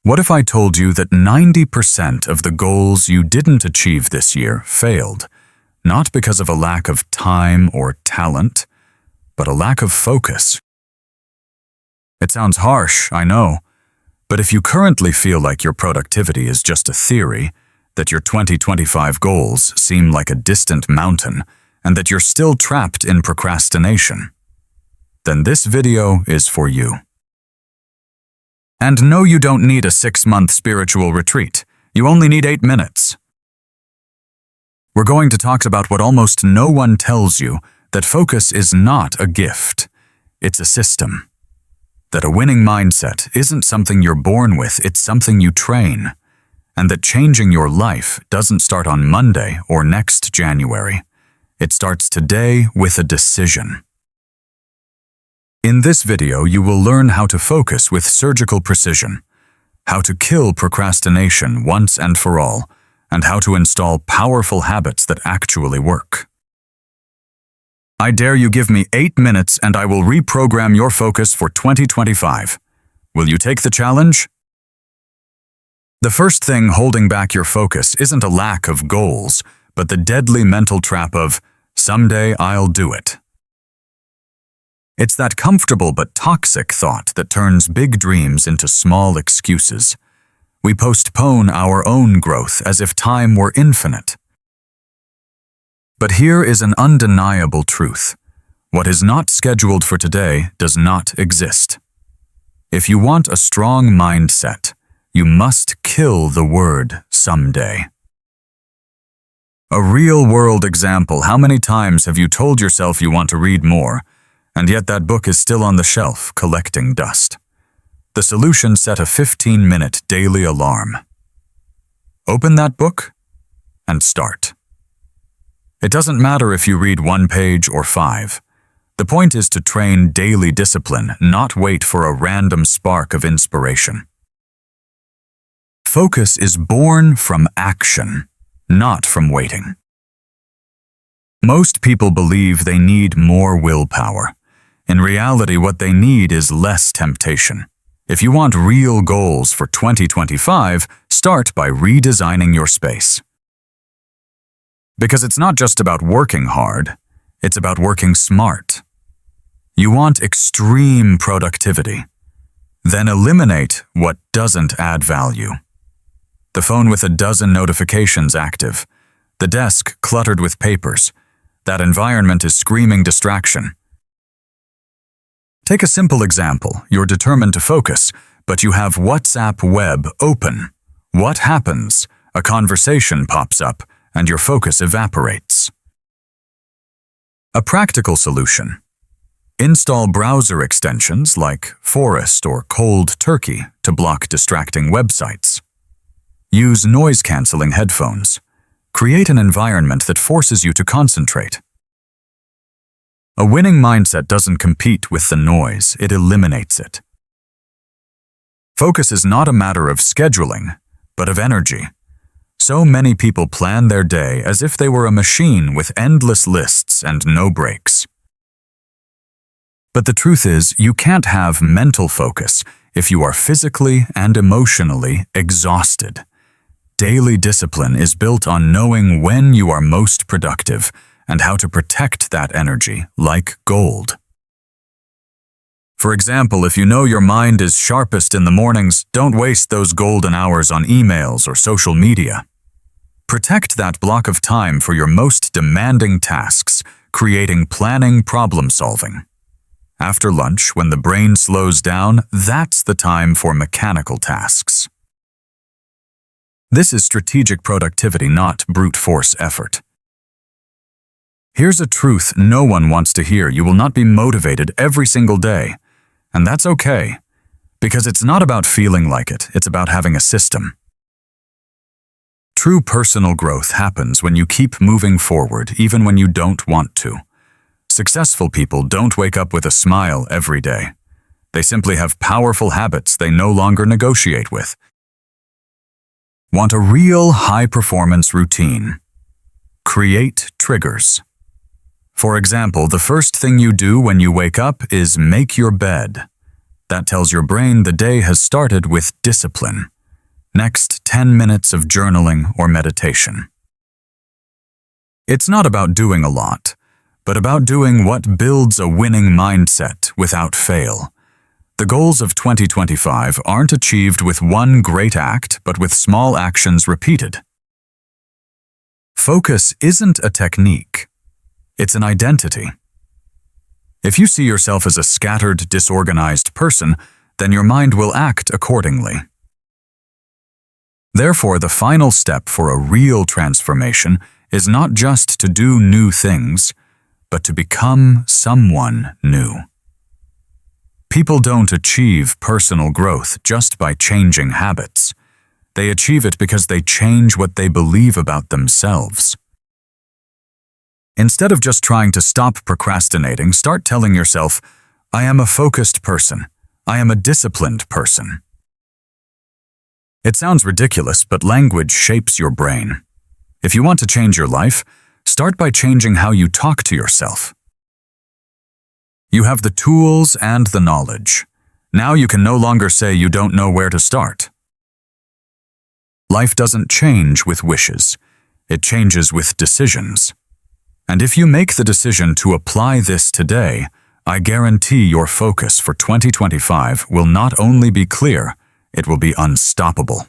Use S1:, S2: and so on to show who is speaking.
S1: What if I told you that 90% of the goals you didn't achieve this year failed, not because of a lack of time or talent, but a lack of focus? It sounds harsh, I know, but if you currently feel like your productivity is just a theory, that your 2025 goals seem like a distant mountain, and that you're still trapped in procrastination, then this video is for you. And no, you don't need a 6-month spiritual retreat. You only need 8 minutes. We're going to talk about what almost no one tells you, that focus is not a gift. It's a system. That a winning mindset isn't something you're born with, it's something you train. And that changing your life doesn't start on Monday or next January. It starts today with a decision. In this video, you will learn how to focus with surgical precision, how to kill procrastination once and for all, and how to install powerful habits that actually work. I dare you give me 8 minutes and I will reprogram your focus for 2025. Will you take the challenge? The first thing holding back your focus isn't a lack of goals, but the deadly mental trap of, someday I'll do it. It's that comfortable but toxic thought that turns big dreams into small excuses. We postpone our own growth as if time were infinite. But here is an undeniable truth. What is not scheduled for today does not exist. If you want a strong mindset, you must kill the word someday. A real-world example: how many times have you told yourself you want to read more, and yet that book is still on the shelf collecting dust? The solution: set a 15-minute daily alarm. Open that book and start. It doesn't matter if you read 1 page or 5. The point is to train daily discipline, not wait for a random spark of inspiration. Focus is born from action, not from waiting. Most people believe they need more willpower. In reality, what they need is less temptation. If you want real goals for 2025, start by redesigning your space. Because it's not just about working hard, it's about working smart. You want extreme productivity. Then eliminate what doesn't add value. The phone with a dozen notifications active, the desk cluttered with papers. That environment is screaming distraction. Take a simple example. You're determined to focus, but you have WhatsApp web open. What happens? A conversation pops up, and your focus evaporates. A practical solution: install browser extensions like Forest or Cold Turkey to block distracting websites. Use noise-canceling headphones. Create an environment that forces you to concentrate. A winning mindset doesn't compete with the noise, it eliminates it. Focus is not a matter of scheduling, but of energy. So many people plan their day as if they were a machine with endless lists and no breaks. But the truth is, you can't have mental focus if you are physically and emotionally exhausted. Daily discipline is built on knowing when you are most productive and how to protect that energy like gold. For example, if you know your mind is sharpest in the mornings, don't waste those golden hours on emails or social media. Protect that block of time for your most demanding tasks, creating planning, problem solving. After lunch, when the brain slows down, that's the time for mechanical tasks. This is strategic productivity, not brute force effort. Here's a truth no one wants to hear: you will not be motivated every single day. And that's okay, because it's not about feeling like it, it's about having a system. True personal growth happens when you keep moving forward, even when you don't want to. Successful people don't wake up with a smile every day. They simply have powerful habits they no longer negotiate with. Want a real high-performance routine? Create triggers. For example, the first thing you do when you wake up is make your bed. That tells your brain the day has started with discipline. Next, 10 minutes of journaling or meditation. It's not about doing a lot, but about doing what builds a winning mindset without fail. The goals of 2025 aren't achieved with one great act, but with small actions repeated. Focus isn't a technique. It's an identity. If you see yourself as a scattered, disorganized person, then your mind will act accordingly. Therefore, the final step for a real transformation is not just to do new things, but to become someone new. People don't achieve personal growth just by changing habits. They achieve it because they change what they believe about themselves. Instead of just trying to stop procrastinating, start telling yourself, I am a focused person. I am a disciplined person. It sounds ridiculous, but language shapes your brain. If you want to change your life, start by changing how you talk to yourself. You have the tools and the knowledge. Now you can no longer say you don't know where to start. Life doesn't change with wishes. It changes with decisions. And if you make the decision to apply this today, I guarantee your focus for 2025 will not only be clear, it will be unstoppable.